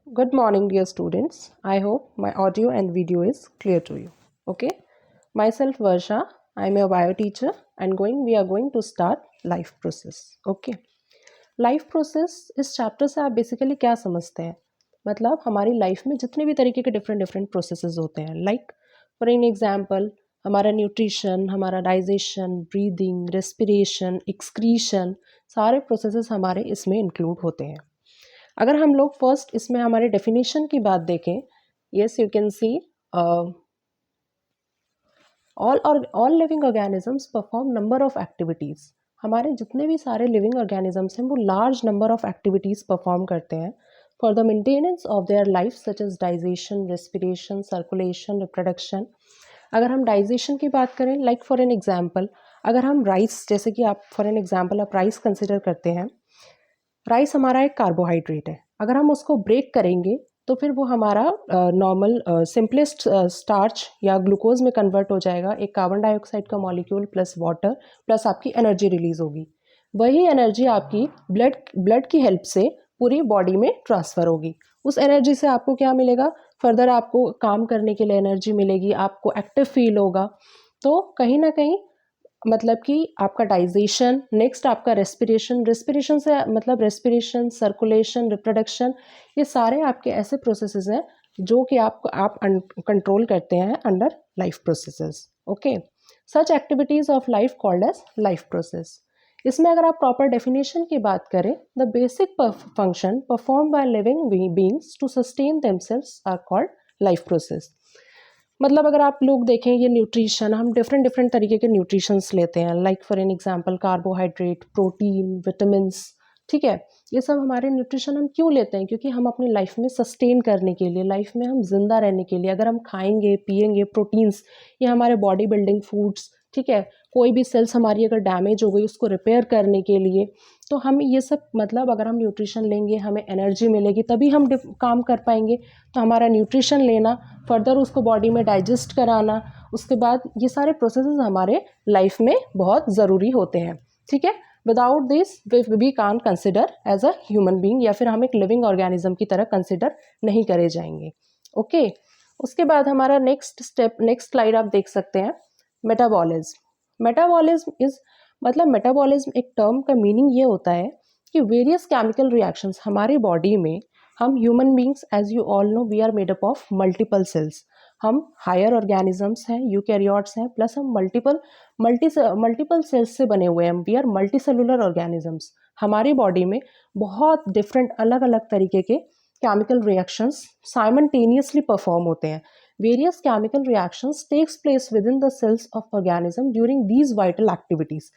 Good morning, dear students. I hope my audio and video is clear to you. Okay. Myself Varsha. I am a bio teacher and we are going to start life process. Okay. Life process इस chapter से आप basically क्या समझते हैं? मतलब हमारी life में जितने भी तरीके के डिफरेंट डिफरेंट प्रोसेसेस होते हैं, लाइक फॉर एन एग्जांपल हमारा न्यूट्रिशन, हमारा डाइजेशन, ब्रीदिंग, रेस्पिरेशन, एक्सक्रीशन, सारे प्रोसेसेस हमारे इसमें इंक्लूड होते हैं. अगर हम लोग फर्स्ट इसमें हमारे डेफिनेशन की बात देखें, yes you can see all living organisms perform number of activities. हमारे जितने भी सारे लिविंग ऑर्गेनिजम्स हैं वो large number of activities perform करते हैं for the maintenance of their life, such as digestion, respiration, circulation, reproduction. अगर हम डाइजेशन की बात करें, लाइक फॉर एन एग्जांपल, अगर हम राइस, जैसे कि आप फॉर एन एग्जांपल आप राइस कंसिडर करते हैं. राइस हमारा एक कार्बोहाइड्रेट है. अगर हम उसको ब्रेक करेंगे तो फिर वो हमारा नॉर्मल सिंपलेस्ट स्टार्च या ग्लूकोज में कन्वर्ट हो जाएगा. एक कार्बन डाइऑक्साइड का मॉलिक्यूल प्लस वाटर प्लस आपकी एनर्जी रिलीज होगी. वही एनर्जी आपकी ब्लड की हेल्प से पूरी बॉडी में ट्रांसफ़र होगी. उस एनर्जी से आपको क्या मिलेगा? फर्दर आपको काम करने के लिए एनर्जी मिलेगी, आपको एक्टिव फील होगा. तो कहीं ना कहीं मतलब कि आपका डाइजेशन, नेक्स्ट आपका रेस्पिरेशन से मतलब रेस्पिरेशन, सर्कुलेशन, रिप्रोडक्शन, ये सारे आपके ऐसे प्रोसेसेस हैं जो कि आप कंट्रोल करते हैं under life processes. Okay. Such activities of life called as life process. इसमें अगर आप प्रॉपर डेफिनेशन की बात करें, the basic function perform by living beings to sustain themselves are called life process. मतलब अगर आप लोग देखें, ये न्यूट्रिशन, हम डिफरेंट डिफरेंट तरीके के न्यूट्रिशंस लेते हैं, like for an example carbohydrate, protein, vitamins. ठीक है. ये सब हमारे न्यूट्रिशन हम क्यों लेते हैं? क्योंकि हम अपनी लाइफ में सस्टेन करने के लिए, लाइफ में हम जिंदा रहने के लिए अगर हम खाएंगे पिएंगे प्रोटीन्स, ये हमारे बॉडी बिल्डिंग फूड्स. ठीक है. कोई भी सेल्स हमारी अगर डैमेज हो गई उसको रिपेयर करने के लिए, तो हम ये सब मतलब अगर हम न्यूट्रिशन लेंगे हमें एनर्जी मिलेगी तभी हम काम कर पाएंगे. तो हमारा न्यूट्रिशन लेना, फर्दर उसको बॉडी में डाइजेस्ट कराना, उसके बाद ये सारे प्रोसेसेस हमारे लाइफ में बहुत ज़रूरी होते हैं. ठीक है. Without this we can consider as a human being, या फिर हम एक लिविंग ऑर्गेनिज्म की तरह कंसिडर नहीं करे जाएंगे. ओके. उसके बाद हमारा नेक्स्ट स्टेप, नेक्स्ट स्लाइड आप देख सकते हैं, मेटाबॉलिज्म. मेटाबॉलिज्म इज मतलब मेटाबॉलिज्म एक टर्म का मीनिंग ये होता है कि वेरियस केमिकल रिएक्शंस हमारी बॉडी में, हम human beings as you all know we are made up of multiple cells. हम हायर ऑर्गेनिजम्स हैं, यूकैरियोट्स हैं, प्लस हम मल्टीपल सेल्स से बने हुए हैं. We are multicellular organisms. हमारी बॉडी में बहुत डिफरेंट अलग अलग तरीके के केमिकल रिएक्शंस साइमल्टेनियसली परफॉर्म होते हैं. Various chemical reactions takes place within the cells of organism during these vital activities.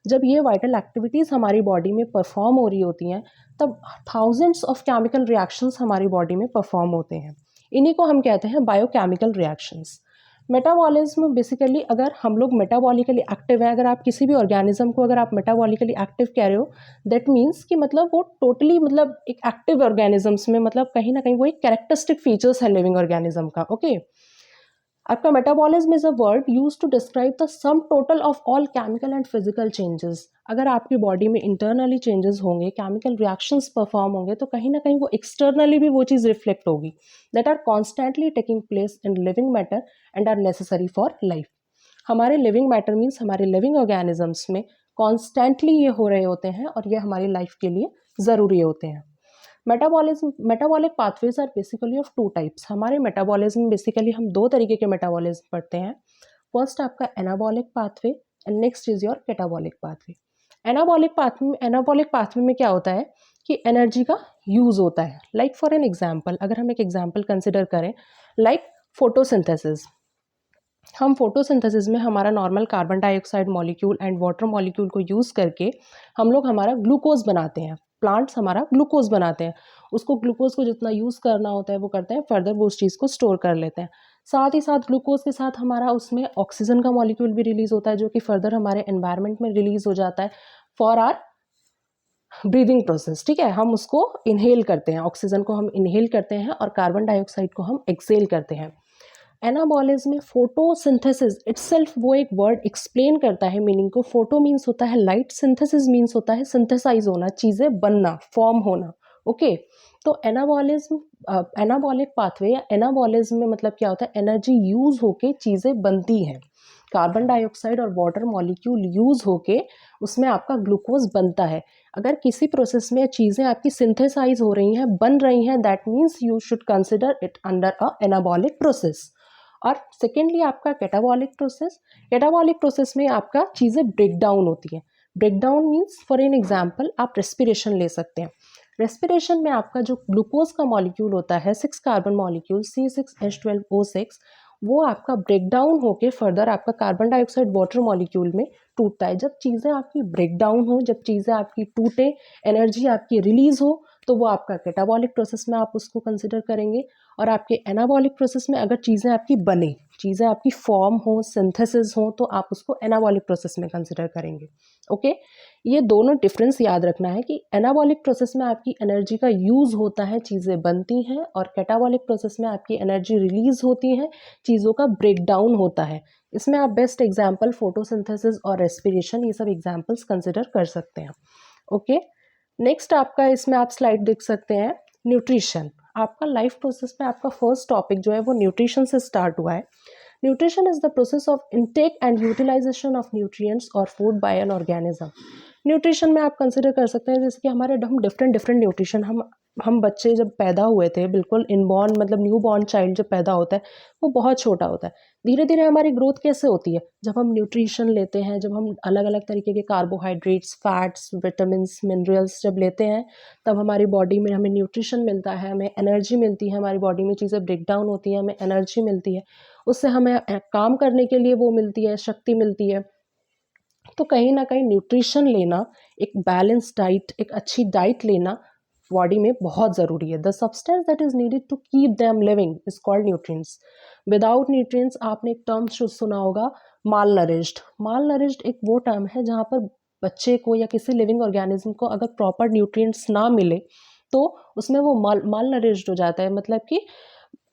जब ये वाइटल एक्टिविटीज़ हमारी बॉडी में परफॉर्म हो रही होती हैं तब थाउजेंड्स ऑफ केमिकल रिएक्शंस हमारी बॉडी में परफॉर्म होते हैं. इन्हीं को हम कहते हैं बायोकेमिकल रिएक्शंस. मेटाबॉलिज्म बेसिकली, अगर हम लोग मेटाबॉलिकली एक्टिव हैं, अगर आप किसी भी ऑर्गेनिज्म को अगर आप मेटाबॉलिकली एक्टिव कह रहे हो, दैट मीन्स कि मतलब वो टोटली मतलब एक एक्टिव ऑर्गेनिजम्स में मतलब कहीं ना कहीं वो एक कैरेक्टरिस्टिक फीचर्स है लिविंग ऑर्गेनिज्म का. ओके. आपका metabolism is a word use to describe the sum total of all chemical and physical changes. अगर आपकी बॉडी में इंटरनली चेंजेस होंगे, केमिकल रिएक्शंस परफॉर्म होंगे, तो कहीं ना कहीं वो एक्सटर्नली भी वो चीज़ रिफ्लेक्ट होगी, that are constantly taking place in living matter and are necessary for life. हमारे लिविंग मैटर मीन्स हमारे लिविंग ऑर्गेनिजम्स में कॉन्स्टेंटली ये हो रहे होते हैं और ये हमारी लाइफ के लिए ज़रूरी होते हैं. Metabolic pathways are basically of two types. हमारे मेटाबॉलिज्म बेसिकली हम दो तरीके के मेटाबॉलिज्म पढ़ते हैं. फर्स्ट आपका anabolic pathway and next is your catabolic pathway. Anabolic pathway में क्या होता है कि एनर्जी का यूज़ होता है. लाइक फॉर एन एग्जाम्पल, अगर हम एक एग्जाम्पल कंसिडर करें, लाइक फोटोसिंथेसिस. हम फोटोसिंथेसिस में हमारा normal carbon dioxide molecule and water molecule को यूज़ करके हम लोग हमारा ग्लूकोज बनाते हैं. प्लांट्स हमारा ग्लूकोज बनाते हैं. उसको ग्लूकोज को जितना यूज़ करना होता है वो करते हैं, फर्दर वो उस चीज़ को स्टोर कर लेते हैं. साथ ही साथ ग्लूकोज के साथ हमारा उसमें ऑक्सीजन का मॉलिक्यूल भी रिलीज होता है जो कि फर्दर हमारे एनवायरनमेंट में रिलीज हो जाता है फॉर आर ब्रीदिंग प्रोसेस. ठीक है. हम उसको इनहेल करते हैं, ऑक्सीजन को हम इनहेल करते हैं और कार्बन डाइऑक्साइड को हम एक्सेल करते हैं. एनाबॉलिज्म में फोटोसिंथेसिस इटसेल्फ वो एक वर्ड एक्सप्लेन करता है मीनिंग को. फोटो मीन्स होता है लाइट, सिंथेसिस मीन्स होता है सिंथेसाइज होना, चीज़ें बनना, फॉर्म होना. ओके. तो एनाबॉलिक पाथवे या एनाबॉलिज्म में मतलब क्या होता है, एनर्जी यूज होके चीज़ें बनती हैं। कार्बन डाइऑक्साइड और वाटर मॉलिक्यूल यूज होके उसमें आपका ग्लूकोज बनता है। अगर किसी प्रोसेस में चीज़ें आपकी सिंथेसाइज हो रही हैं, बन रही हैं, that means you should consider it under a anabolic process. और सेकेंडली आपका कैटाबॉलिक प्रोसेस। कैटाबॉलिक प्रोसेस में आपका चीज़ें ब्रेक डाउन होती हैं। Break down means for an example आप रेस्पिरेशन ले सकते हैं। रेस्पिरेशन में आपका जो ग्लूकोज का मॉलिक्यूल होता है 6 कार्बन मॉलिक्यूल C6H12O6, वो आपका ब्रेक डाउन होके फर्दर आपका कार्बन डाइऑक्साइड वाटर मॉलिक्यूल में टूटता है। जब चीज़ें आपकी ब्रेक डाउन हो, जब चीज़ें आपकी टूटे, एनर्जी आपकी रिलीज हो, तो वो आपका कैटाबॉलिक प्रोसेस में आप उसको कंसिडर करेंगे। और आपके एनाबॉलिक प्रोसेस में अगर चीज़ें आपकी बने, चीज़ें आपकी फॉर्म हो, सिंथेसिस हो, तो आप उसको एनाबॉलिक प्रोसेस में कंसिडर करेंगे। ओके, ये दोनों डिफरेंस याद रखना है कि एनाबॉलिक प्रोसेस में आपकी एनर्जी का यूज़ होता है, चीज़ें बनती हैं, और कैटाबॉलिक प्रोसेस में आपकी एनर्जी रिलीज होती है, चीज़ों का ब्रेक डाउन होता है। इसमें आप बेस्ट एग्जाम्पल फोटोसिंथेसिस और रेस्पिरेशन, ये सब एग्जाम्पल्स कंसिडर कर सकते हैं। ओके, नेक्स्ट आपका इसमें आप स्लाइड देख सकते हैं, न्यूट्रिशन। आपका लाइफ प्रोसेस में आपका फर्स्ट टॉपिक जो है वो न्यूट्रिशन से स्टार्ट हुआ है। Nutrition is the process of intake and utilization of nutrients और food by an organism. Nutrition में आप कंसिडर कर सकते हैं जैसे कि हमारे हम डिफरेंट डिफरेंट न्यूट्रिशन, हम बच्चे जब पैदा हुए थे, बिल्कुल इनबॉर्न मतलब न्यू बॉर्न चाइल्ड जब पैदा होता है वो बहुत छोटा होता है। धीरे धीरे हमारी ग्रोथ कैसे होती है, जब हम न्यूट्रिशन लेते हैं, जब हम अलग अलग तरीके के कार्बोहाइड्रेट्स, फैट्स, विटामिन्स, मिनरल्स जब लेते हैं, तब हमारी बॉडी में हमें न्यूट्रिशन मिलता है, हमें एनर्जी मिलती है, हमारी बॉडी में चीज़ें ब्रेक डाउन होती हैं, हमें एनर्जी मिलती है, उससे हमें काम करने के लिए वो मिलती है, शक्ति मिलती है। तो कहीं ना कहीं न्यूट्रिशन लेना, एक बैलेंस डाइट, एक अच्छी डाइट लेना बॉडी में बहुत ज़रूरी है। The substance that is needed to keep them living is called nutrients. Without nutrients, आपने एक टर्म सुना होगा, माल नरिश्ड। माल नरिश्ड एक वो टर्म है जहाँ पर बच्चे को या किसी लिविंग ऑर्गेनिज्म को अगर प्रॉपर न्यूट्रिएंट्स ना मिले तो उसमें वो माल नरिश्ड हो जाता है, मतलब कि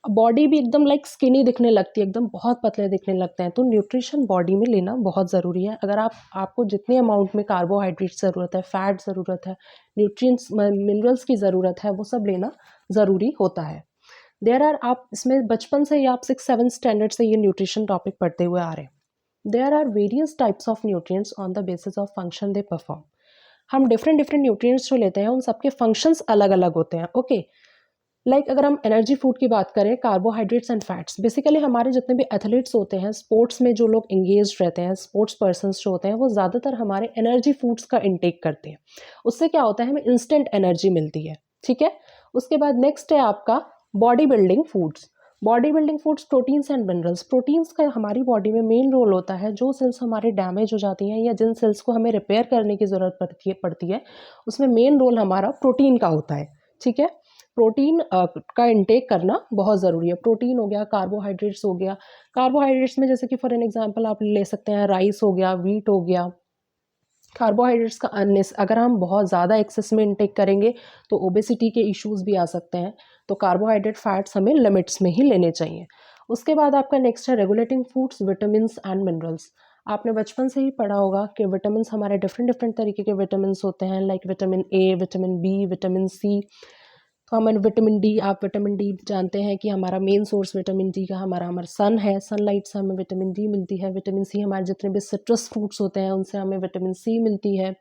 बॉडी भी एकदम लाइक स्किनी दिखने लगती है, एकदम बहुत पतले दिखने लगते हैं। तो न्यूट्रिशन बॉडी में लेना बहुत ज़रूरी है। अगर आपको जितने अमाउंट में कार्बोहाइड्रेट ज़रूरत है, फैट ज़रूरत है, न्यूट्रिएंट्स मिनरल्स की ज़रूरत है, वो सब लेना ज़रूरी होता है। देयर आर, आप इसमें बचपन से ही आप 6-7 स्टैंडर्ड से ये न्यूट्रिशन टॉपिक पढ़ते हुए आ रहे हैं। There are various types of nutrients on the basis of function they perform. हम डिफरेंट डिफरेंट न्यूट्रिएंट्स जो लेते हैं उन सबके फंक्शंस अलग अलग होते हैं। ओके, अगर हम एनर्जी फूड की बात करें, कार्बोहाइड्रेट्स एंड फैट्स, बेसिकली हमारे जितने भी एथलीट्स होते हैं, स्पोर्ट्स में जो लोग एंगेज रहते हैं, स्पोर्ट्स पर्सन्स जो होते हैं, वो ज़्यादातर हमारे एनर्जी फूड्स का इंटेक करते हैं। उससे क्या होता है, हमें इंस्टेंट एनर्जी मिलती है। ठीक है, उसके बाद नेक्स्ट है आपका body building foods. Body building foods, proteins and minerals. Proteins का हमारी बॉडी में मेन रोल होता है। जो सेल्स हमारे डैमेज हो जाती हैं या जिन सेल्स को हमें रिपेयर करने की ज़रूरत पड़ती है उसमें मेन रोल हमारा प्रोटीन का होता है। ठीक है, प्रोटीन का इंटेक करना बहुत ज़रूरी है। प्रोटीन हो गया, कार्बोहाइड्रेट्स हो गया। कार्बोहाइड्रेट्स में जैसे कि फॉर एन एग्जांपल आप ले सकते हैं, राइस हो गया, व्हीट हो गया। कार्बोहाइड्रेट्स का अगर हम बहुत ज़्यादा एक्सेस में इंटेक करेंगे तो ओबेसिटी के इश्यूज भी आ सकते हैं। तो कार्बोहाइड्रेट फैट्स हमें लिमिट्स में ही लेने चाहिए। उसके बाद आपका नेक्स्ट है regulating foods, vitamin and minerals. आपने बचपन से ही पढ़ा होगा कि विटामिन हमारे डिफरेंट डिफरेंट तरीके के विटामिन होते हैं, like vitamin A, vitamin B, vitamin C. तो हमें विटामिन डी, आप विटामिन डी जानते हैं कि हमारा मेन सोर्स विटामिन डी का हमारा सन है। सनलाइट से हमें विटामिन डी मिलती है। विटामिन सी, हमारे जितने भी सिट्रस फ्रूट्स होते हैं उनसे हमें विटामिन सी मिलती है।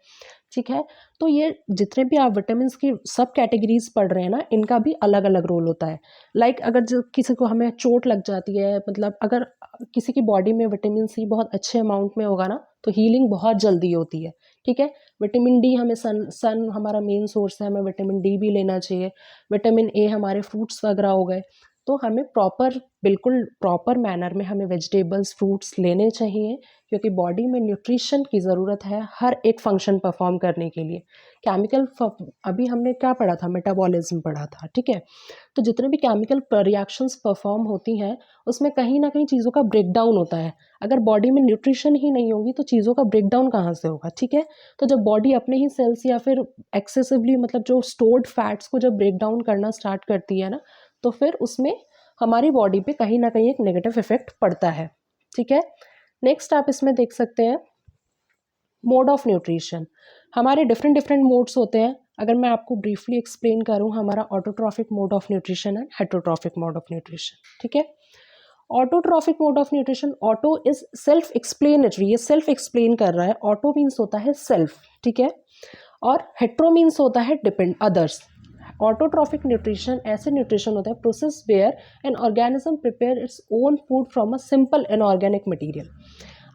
ठीक है, तो ये जितने भी आप विटामिन की सब कैटेगरीज पढ़ रहे हैं ना, इनका भी अलग अलग रोल होता है। अगर जो किसी को हमें चोट लग जाती है, मतलब अगर किसी की बॉडी में विटामिन सी बहुत अच्छे अमाउंट में होगा ना, तो हीलिंग बहुत जल्दी होती है। ठीक है, विटामिन डी, हमें सन हमारा मेन सोर्स है, हमें विटामिन डी भी लेना चाहिए। विटामिन ए हमारे फ्रूट्स वगैरह हो गए। तो हमें बिल्कुल प्रॉपर मैनर में हमें वेजिटेबल्स, फ्रूट्स लेने चाहिए, क्योंकि बॉडी में न्यूट्रिशन की ज़रूरत है हर एक फंक्शन परफॉर्म करने के लिए। अभी हमने क्या पढ़ा था, मेटाबॉलिज्म पढ़ा था। ठीक है, तो जितने भी केमिकल रिएक्शंस परफॉर्म होती हैं उसमें कहीं ना कहीं चीज़ों का ब्रेक डाउन होता है। अगर बॉडी में न्यूट्रिशन ही नहीं होगी तो चीज़ों का ब्रेक डाउन कहाँ से होगा। ठीक है, तो जब बॉडी अपने ही सेल्स या फिर एक्सेसिवली, मतलब जो स्टोर्ड फैट्स को जब ब्रेक डाउन करना स्टार्ट करती है ना, तो फिर उसमें हमारी बॉडी पे कहीं ना कहीं एक नेगेटिव इफेक्ट पड़ता है। ठीक है, नेक्स्ट आप इसमें देख सकते हैं मोड ऑफ न्यूट्रिशन। हमारे डिफरेंट डिफरेंट मोड्स होते हैं। अगर मैं आपको ब्रीफली एक्सप्लेन करूँ, हमारा autotrophic mode of nutrition and heterotrophic mode of nutrition, ठीक है। Autotrophic mode of nutrition, auto is self explanatory, ये सेल्फ एक्सप्लेन कर रहा है। ऑटो मीन्स होता है सेल्फ, ठीक है, और हेट्रो मीन्स होता है डिपेंड, अदर्स। ऑटोट्रॉफिक न्यूट्रिशन ऐसे न्यूट्रिशन होता है process where an organism prepare its own food from a simple inorganic material.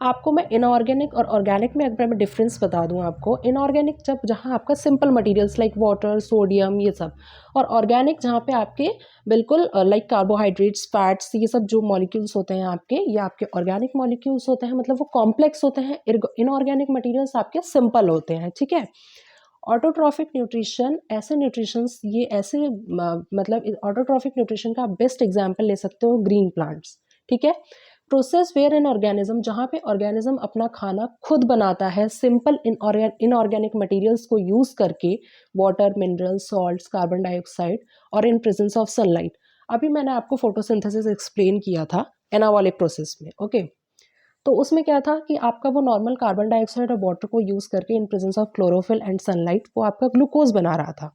आपको मैं इनऑर्गेनिक और ऑर्गेनिक में अगर मैं डिफरेंस बता दूं आपको, इनऑर्गेनिक जब जहां आपका simple materials like water, sodium, ये सब, और ऑर्गेनिक जहां पे आपके बिल्कुल लाइक कार्बोहाइड्रेट्स, फैट्स, ये सब जो मॉलिक्यूल्स होते हैं आपके, ये आपके ऑर्गेनिक मॉलिक्यूल्स होते हैं, मतलब वो कॉम्प्लेक्स होते हैं। इनऑर्गेनिक मटेरियल्स आपके सिंपल होते हैं, ठीक है। ऑटोट्रॉफिक न्यूट्रिशन ऐसे न्यूट्रिशंस, ये ऐसे मतलब ऑटोट्रॉफिक न्यूट्रिशन का आप बेस्ट एग्जांपल ले सकते हो ग्रीन प्लांट्स, ठीक है। प्रोसेस वेयर एन ऑर्गेनिज्म, जहाँ पे ऑर्गेनिज्म अपना खाना खुद बनाता है सिंपल इनऑर्गेनिक मटेरियल्स को यूज करके, water, minerals, salts, carbon dioxide, और इन प्रेजेंस ऑफ सनलाइट। अभी मैंने आपको फोटोसिंथेसिस एक्सप्लेन किया था एनाबॉलिक प्रोसेस में, ओके। तो उसमें क्या था कि आपका वो नॉर्मल कार्बन डाइऑक्साइड और वाटर को यूज करके in presence of chlorophyll and sunlight वो आपका ग्लूकोज बना रहा था,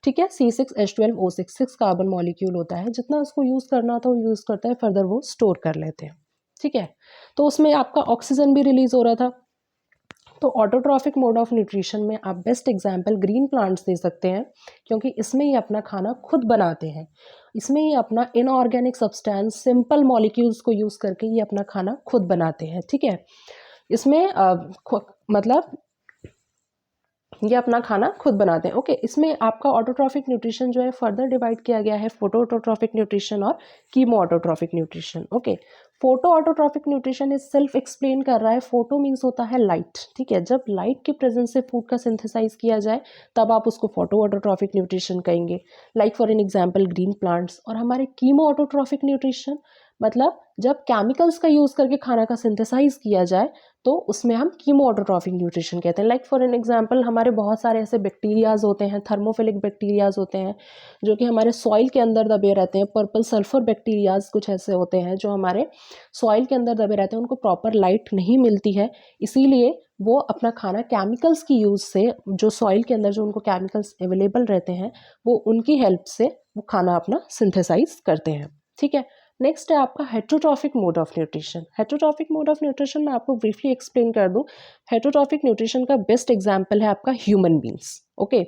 ठीक है। C6H12O6 6 कार्बन मॉलिक्यूल होता है, जितना उसको यूज करना था वो यूज करता है, फर्दर वो स्टोर कर लेते हैं, ठीक है। तो उसमें आपका ऑक्सीजन भी रिलीज हो रहा था। तो ऑटोट्रॉफिक मोड ऑफ न्यूट्रिशन में आप best example green plants they सकते हैं, क्योंकि इसमें ये अपना खाना खुद बनाते हैं। इसमें ये अपना इनऑर्गेनिक सब्सटेंस, सिंपल मॉलिक्यूल्स को यूज़ करके ये अपना खाना खुद बनाते हैं, ठीक है। इसमें मतलब ये अपना खाना खुद बनाते हैं, ओके। इसमें आपका ऑटोट्रॉफिक न्यूट्रिशन जो है फर्दर डिवाइड किया गया है फोटो ऑटोट्रॉफिक न्यूट्रिशन और chemo autotrophic nutrition, okay. Photo autotrophic nutrition is self explain कर रहा है। फोटो मीन्स होता है लाइट, ठीक है। जब लाइट के प्रेजेंस से फूड का सिंथेसाइज किया जाए तब आप उसको फोटो ऑटोट्रॉफिक न्यूट्रिशन कहेंगे, like for an example green plants. और हमारे कीमो ऑटोट्रॉफिक न्यूट्रिशन मतलब जब केमिकल्स का यूज़ करके खाना का सिंथेसाइज किया जाए तो उसमें हम कीमो ऑटोट्रॉफिक न्यूट्रिशन कहते हैं। लाइक फॉर एन एग्जांपल हमारे बहुत सारे ऐसे बैक्टीरियाज होते हैं, थर्मोफिलिक बैक्टीरियाज होते हैं, जो कि हमारे सॉइल के अंदर दबे रहते हैं। पर्पल सल्फर बैक्टीरियाज कुछ ऐसे होते हैं जो हमारे सॉइल के अंदर दबे रहते हैं, उनको प्रॉपर लाइट नहीं मिलती है, इसीलिए वो अपना खाना केमिकल्स की यूज़ से, जो सॉइल के अंदर जो उनको केमिकल्स अवेलेबल रहते हैं, वो उनकी हेल्प से वो खाना अपना सिंथेसाइज करते हैं, ठीक है। नेक्स्ट है आपका heterotrophic mode of nutrition. Heterotrophic mode of nutrition मैं आपको ब्रीफली एक्सप्लेन कर दूं। हेटरोट्रॉफिक न्यूट्रिशन का बेस्ट एग्जांपल है आपका human beings, okay.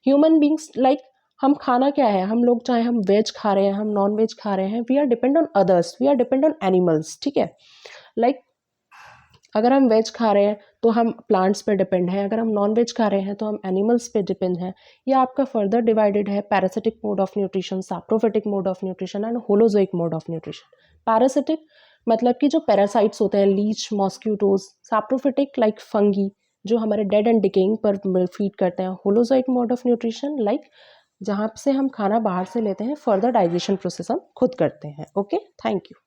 Human beings like हम खाना क्या है, हम लोग चाहे हम वेज खा रहे हैं, हम नॉन वेज खा रहे हैं, we are depend on others, we are depend on animals, ठीक है। लाइक अगर हम वेज खा रहे हैं तो हम प्लांट्स पे डिपेंड हैं, अगर हम नॉन वेज खा रहे हैं तो हम एनिमल्स पे डिपेंड हैं। ये आपका फर्दर डिवाइडेड है parasitic mode of nutrition, saprophytic mode of nutrition and holozoic mode of nutrition. Parasitic मतलब कि जो पैरासाइट्स होते हैं, leech, mosquitoes. Saprophytic like fungi जो हमारे डेड एंड डिकेइंग पर फीड करते हैं। Holozoic mode of nutrition like जहाँ से हम खाना बाहर से लेते हैं, फर्दर डाइजेशन प्रोसेस हम खुद करते हैं, ओके। Thank you.